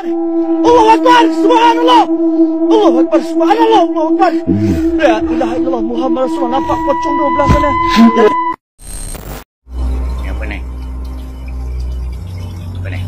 Allahu Akbar, subhanallah. Allahu Akbar, subhanallah. Allahu Akbar. La ilaha illallah Muhammad Rasulullah. Nampak pocong di belah sana. Apa ni? Apa ni?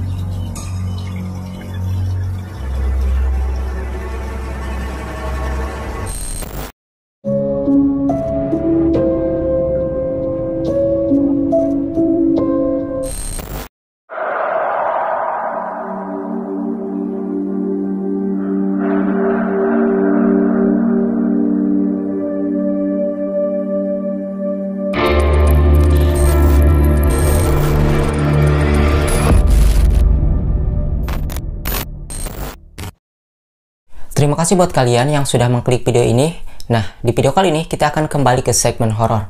Terima kasih buat kalian yang sudah mengklik video ini. Nah, di video kali ini kita akan kembali ke segmen horor.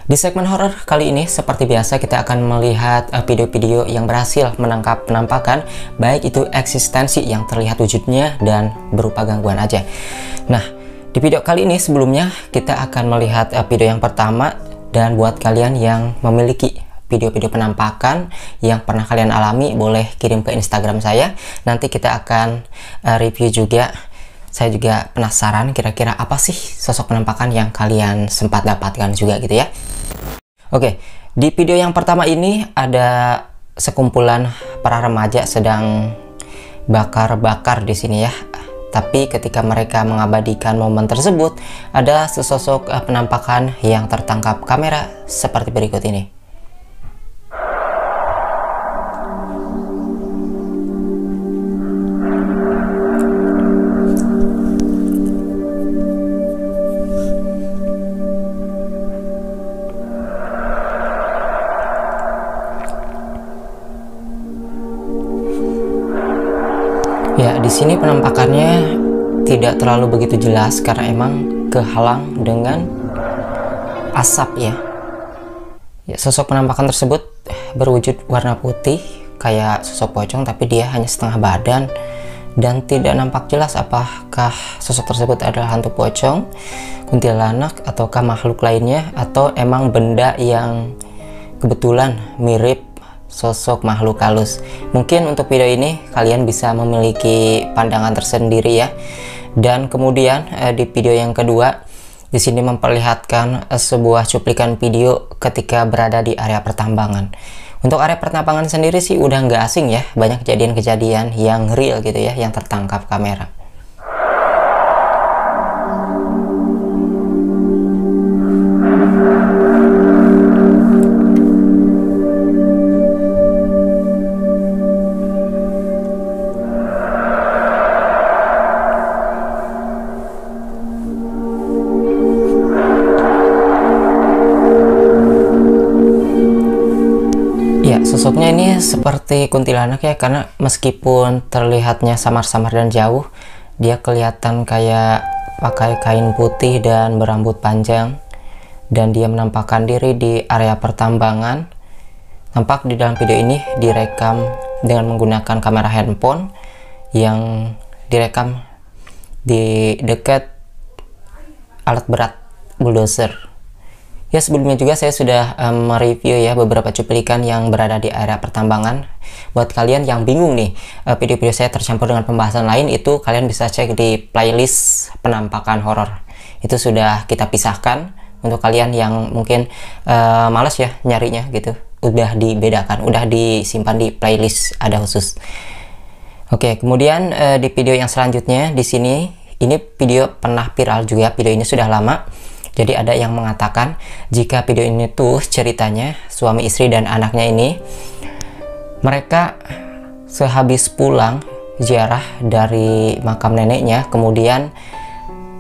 Di segmen horor kali ini, seperti biasa kita akan melihat video-video yang berhasil menangkap penampakan, baik itu eksistensi yang terlihat wujudnya dan berupa gangguan aja. Nah, di video kali ini sebelumnya kita akan melihat video yang pertama, dan buat kalian yang memiliki video-video penampakan yang pernah kalian alami, boleh kirim ke Instagram saya. Nanti kita akan review juga. Saya juga penasaran kira-kira apa sih sosok penampakan yang kalian sempat dapatkan juga gitu ya. Oke, di video yang pertama ini ada sekumpulan para remaja sedang bakar-bakar di sini ya. Tapi ketika mereka mengabadikan momen tersebut, ada sesosok penampakan yang tertangkap kamera seperti berikut ini. Ya, di sini penampakannya tidak terlalu begitu jelas karena emang kehalang dengan asap ya. Ya, sosok penampakan tersebut berwujud warna putih kayak sosok pocong, tapi dia hanya setengah badan dan tidak nampak jelas apakah sosok tersebut adalah hantu pocong, kuntilanak, ataukah makhluk lainnya, atau emang benda yang kebetulan mirip sosok makhluk halus. Mungkin untuk video ini kalian bisa memiliki pandangan tersendiri ya. Dan kemudian di video yang kedua, di sini memperlihatkan sebuah cuplikan video ketika berada di area pertambangan. Untuk area pertambangan sendiri sih udah nggak asing ya, banyak kejadian-kejadian yang real gitu ya, yang tertangkap kamera. Sosoknya ini seperti kuntilanak ya, karena meskipun terlihatnya samar-samar dan jauh, dia kelihatan kayak pakai kain putih dan berambut panjang, dan dia menampakkan diri di area pertambangan. Nampak di dalam video ini direkam dengan menggunakan kamera handphone yang direkam di dekat alat berat bulldozer. Ya, sebelumnya juga saya sudah mereview ya beberapa cuplikan yang berada di area pertambangan. Buat kalian yang bingung nih, video-video saya tercampur dengan pembahasan lain, itu kalian bisa cek di playlist penampakan horor. Itu sudah kita pisahkan. Untuk kalian yang mungkin males ya nyarinya gitu, udah dibedakan, udah disimpan di playlist ada khusus. Oke, kemudian di video yang selanjutnya di sini, ini video pernah viral juga. Video ini sudah lama. Jadi ada yang mengatakan jika video ini tuh ceritanya suami istri dan anaknya ini, mereka sehabis pulang ziarah dari makam neneknya, kemudian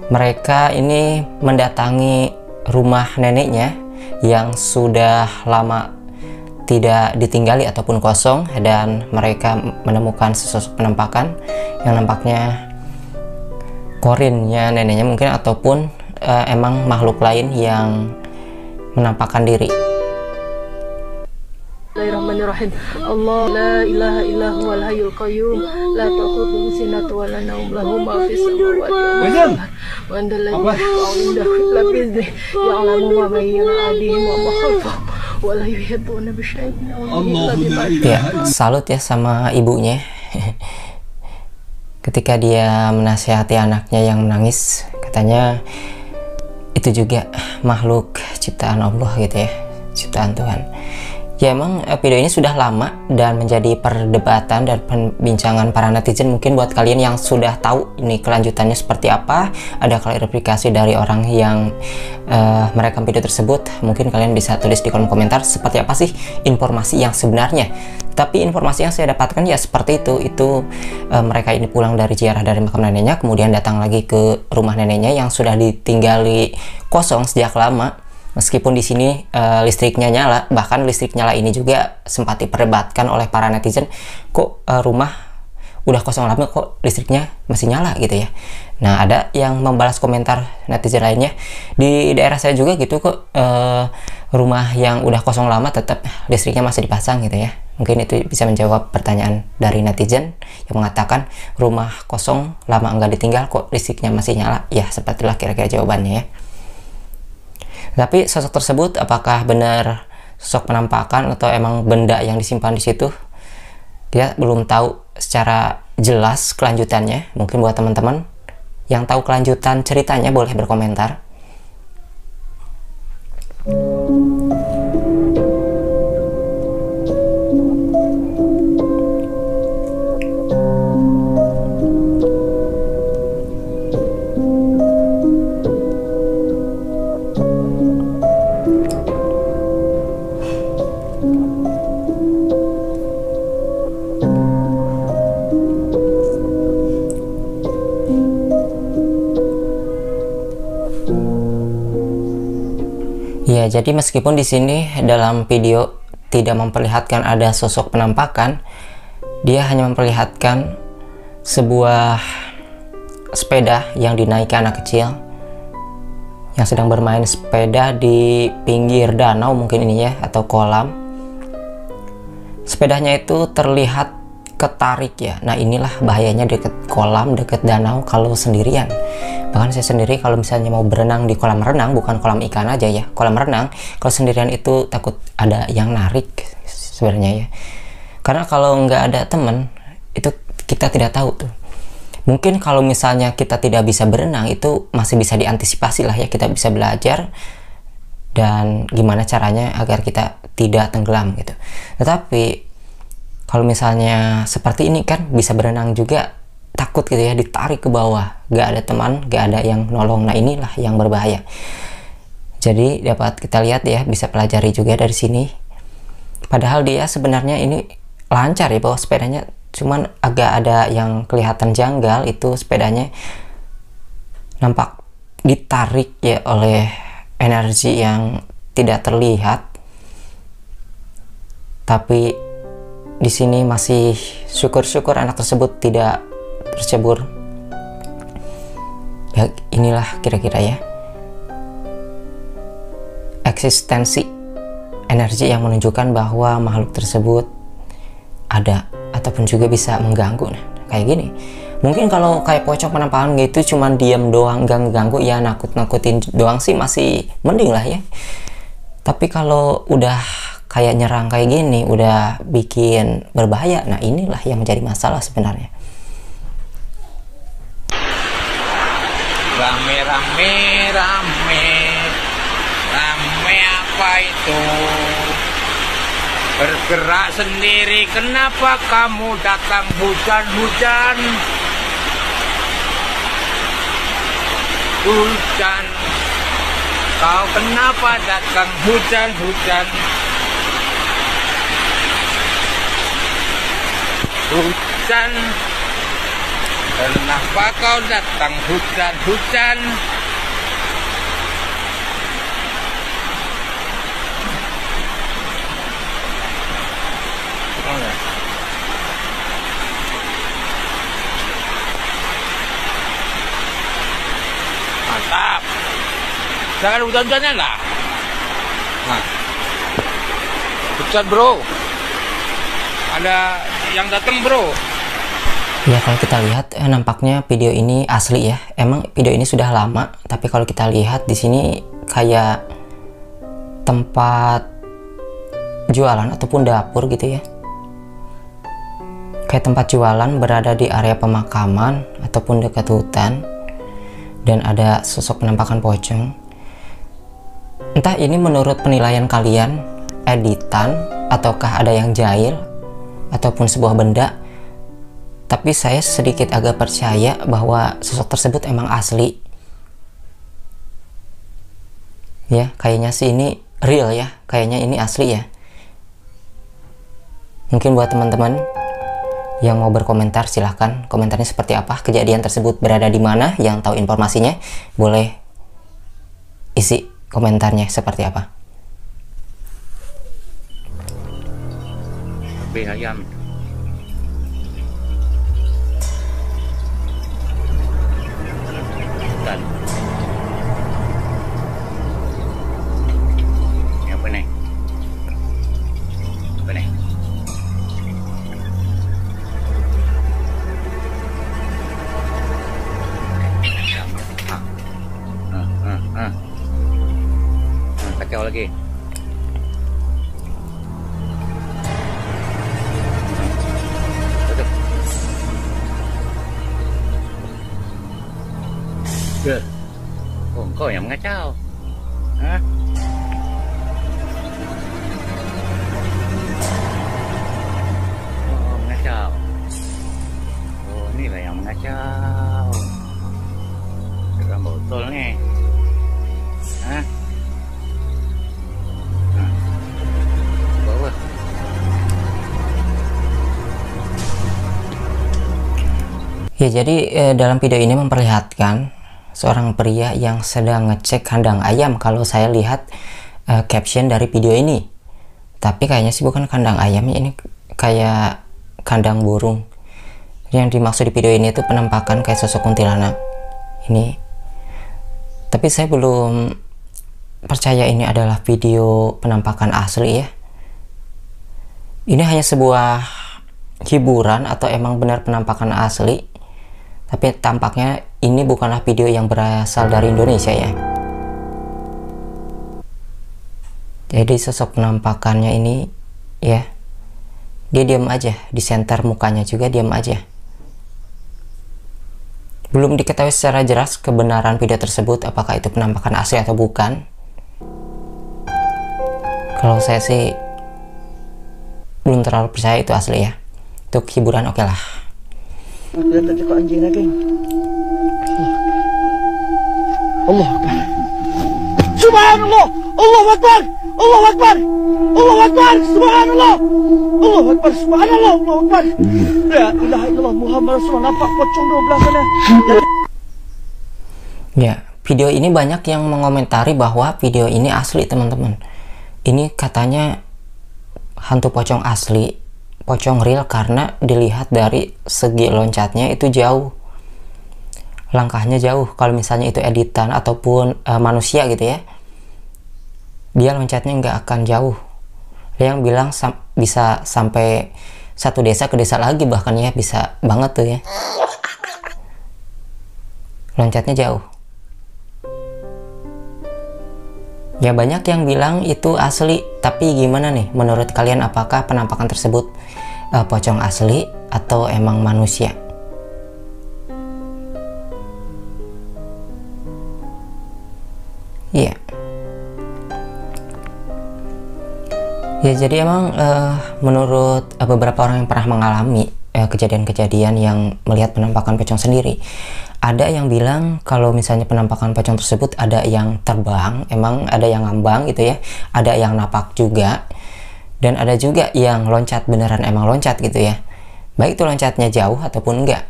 mereka ini mendatangi rumah neneknya yang sudah lama tidak ditinggali ataupun kosong, dan mereka menemukan sesosok penampakan yang nampaknya korinnya neneknya mungkin, ataupun emang makhluk lain yang menampakkan diri. Bismillahirrahmanirrahim. Allah la ilaha illa huwal hayyul qayyum la ta'khudhuhu sinatun wa la nawm lahu ma fis samawati wa ma fil ardi ya'lamu ma bayna aydihim wa ma khalfahum wa la yuhibbuna bi syai'in min illa bima Ya, salut ya sama ibunya. Ketika dia menasihati anaknya yang menangis, katanya itu juga makhluk ciptaan Allah gitu ya, ciptaan Tuhan. Ya emang video ini sudah lama dan menjadi perdebatan dan perbincangan para netizen. Mungkin buat kalian yang sudah tahu ini kelanjutannya seperti apa, ada klarifikasi dari orang yang merekam video tersebut, mungkin kalian bisa tulis di kolom komentar seperti apa sih informasi yang sebenarnya. Tapi informasi yang saya dapatkan ya seperti itu mereka ini pulang dari ziarah dari makam neneknya, kemudian datang lagi ke rumah neneknya yang sudah ditinggali kosong sejak lama. Meskipun di sini listriknya nyala, bahkan listrik nyala ini juga sempat diperdebatkan oleh para netizen, kok rumah udah kosong lama kok listriknya masih nyala gitu ya. Nah, ada yang membalas komentar netizen lainnya, di daerah saya juga gitu kok, rumah yang udah kosong lama tetap listriknya masih dipasang gitu ya. Mungkin itu bisa menjawab pertanyaan dari netizen yang mengatakan rumah kosong lama enggak ditinggal kok listriknya masih nyala. Ya, sepertilah kira-kira jawabannya ya. Tapi sosok tersebut apakah benar sosok penampakan atau emang benda yang disimpan di situ? Dia belum tahu secara jelas kelanjutannya. Mungkin buat teman-teman yang tahu kelanjutan ceritanya boleh berkomentar. Ya, jadi meskipun di sini dalam video tidak memperlihatkan ada sosok penampakan, dia hanya memperlihatkan sebuah sepeda yang dinaiki anak kecil yang sedang bermain sepeda di pinggir danau mungkin ini ya, atau kolam. Sepedanya itu terlihat ketarik ya. Nah, inilah bahayanya deket kolam, deket danau kalau sendirian. Bahkan saya sendiri kalau misalnya mau berenang di kolam renang, bukan kolam ikan aja ya, kolam renang, kalau sendirian itu takut ada yang narik sebenarnya ya. Karena kalau nggak ada temen, itu kita tidak tahu tuh. Mungkin kalau misalnya kita tidak bisa berenang, itu masih bisa diantisipasi lah ya, kita bisa belajar dan gimana caranya agar kita tidak tenggelam gitu. Tetapi kalau misalnya seperti ini kan bisa berenang juga takut gitu ya, ditarik ke bawah, gak ada teman, gak ada yang nolong. Nah, inilah yang berbahaya. Jadi dapat kita lihat ya, bisa pelajari juga dari sini. Padahal dia sebenarnya ini lancar ya, bawa sepedanya, cuman agak ada yang kelihatan janggal, itu sepedanya nampak ditarik ya oleh energi yang tidak terlihat. Tapi di sini masih syukur-syukur anak tersebut tidak tercebur. Ya, inilah kira-kira ya eksistensi energi yang menunjukkan bahwa makhluk tersebut ada ataupun juga bisa mengganggu. Nah, kayak gini. Mungkin kalau kayak pocong penampakan gitu cuman diam doang, gak ngeganggu ya, nakut-nakutin doang sih masih mending lah ya. Tapi kalau udah kayak nyerang kayak gini, udah bikin berbahaya, nah inilah yang menjadi masalah sebenarnya. Rame apa itu? Bergerak sendiri, kenapa kamu datang hujan-hujan? Hujan, kau kenapa datang hujan-hujan? Hujan, kenapa kau datang hujan-hujan? Mantap. Jangan hujan-hujanan lah. Nah, hujan bro. Ada yang datang bro. Ya, kalau kita lihat nampaknya video ini asli ya. Emang video ini sudah lama, tapi kalau kita lihat di sini kayak tempat jualan ataupun dapur gitu ya. Kayak tempat jualan berada di area pemakaman ataupun dekat hutan, dan ada sosok penampakan pocong. Entah ini menurut penilaian kalian editan ataukah ada yang jahil ataupun sebuah benda, tapi saya sedikit agak percaya bahwa sosok tersebut emang asli ya. Kayaknya sih ini real ya, kayaknya ini asli ya. Mungkin buat teman-teman yang mau berkomentar, silahkan komentarnya seperti apa, kejadian tersebut berada di mana, yang tahu informasinya boleh isi komentarnya seperti apa. Lebih ayam. Dan ini apa nih? Apa nih? Kacau lagi. Tutup. Oh, kau yang mengacau. Hah? Oh, mengacau. Oh, inilah yang mengacau. Kita botol nih. Hah? Bawah. Ya, jadi dalam video ini memperlihatkan seorang pria yang sedang ngecek kandang ayam kalau saya lihat caption dari video ini. Tapi kayaknya sih bukan kandang ayam, ini kayak kandang burung. Yang dimaksud di video ini itu penampakan kayak sosok kuntilanak ini. Tapi saya belum percaya ini adalah video penampakan asli ya. Ini hanya sebuah hiburan atau emang benar penampakan asli. Tapi tampaknya ini bukanlah video yang berasal dari Indonesia ya. Jadi sosok penampakannya ini ya, dia diam aja, di center mukanya juga diam aja. Belum diketahui secara jelas kebenaran video tersebut, apakah itu penampakan asli atau bukan. Kalau saya sih belum terlalu percaya itu asli ya. Untuk hiburan oke lah. Kita tengok anjing lagi. Allah Akbar. Subhanallah. Allahu Akbar. Allahu Akbar. Allahu Akbar. Subhanallah. Allahu Akbar. Subhanallah. Allahu Akbar. La ilaha illallah Muhammad Rasulullah. Nampak pocong di belah sana. Ya, video ini banyak yang mengomentari bahwa video ini asli teman-teman. Ini katanya hantu pocong asli, pocong real, karena dilihat dari segi loncatnya itu jauh, langkahnya jauh. Kalau misalnya itu editan ataupun manusia gitu ya, dia loncatnya nggak akan jauh. Ada yang bilang bisa sampai satu desa ke desa lagi bahkan ya, bisa banget tuh ya, loncatnya jauh. Ya banyak yang bilang itu asli, tapi gimana nih menurut kalian, apakah penampakan tersebut pocong asli atau emang manusia? Iya. Ya jadi emang menurut beberapa orang yang pernah mengalami kejadian-kejadian yang melihat penampakan pocong sendiri, ada yang bilang kalau misalnya penampakan pocong tersebut ada yang terbang, emang ada yang ngambang gitu ya, ada yang napak juga, dan ada juga yang loncat beneran, emang loncat gitu ya, baik itu loncatnya jauh ataupun enggak.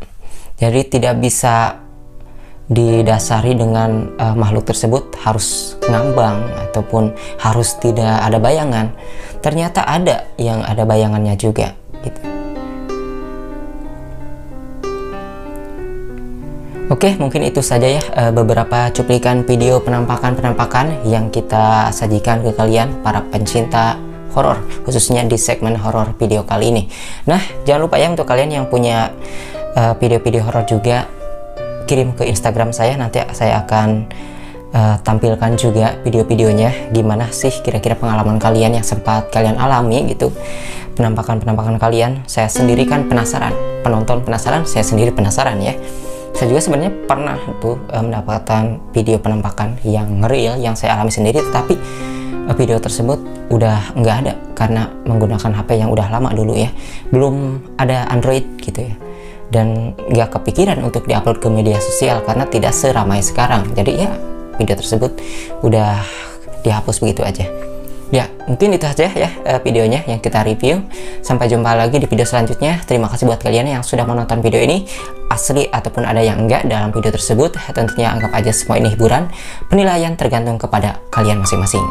Jadi tidak bisa didasari dengan makhluk tersebut harus ngambang ataupun harus tidak ada bayangan. Ternyata ada yang ada bayangannya juga gitu. Oke, mungkin itu saja ya beberapa cuplikan video penampakan-penampakan yang kita sajikan ke kalian para pencinta horor, khususnya di segmen horor video kali ini. Nah, jangan lupa ya untuk kalian yang punya video-video horor juga, kirim ke Instagram saya, nanti saya akan tampilkan juga video-videonya, gimana sih kira-kira pengalaman kalian yang sempat kalian alami gitu, penampakan-penampakan kalian. Saya sendiri kan penasaran, penonton penasaran, saya sendiri penasaran ya. Saya juga sebenarnya pernah tuh mendapatkan video penampakan yang real yang saya alami sendiri, tetapi video tersebut udah nggak ada karena menggunakan HP yang udah lama dulu ya, belum ada Android gitu ya, dan nggak kepikiran untuk diupload ke media sosial karena tidak seramai sekarang. Jadi ya video tersebut udah dihapus begitu aja. Ya, mungkin itu aja ya videonya yang kita review. Sampai jumpa lagi di video selanjutnya. Terima kasih buat kalian yang sudah menonton video ini, asli ataupun ada yang enggak dalam video tersebut. Tentunya anggap aja semua ini hiburan. Penilaian tergantung kepada kalian masing-masing.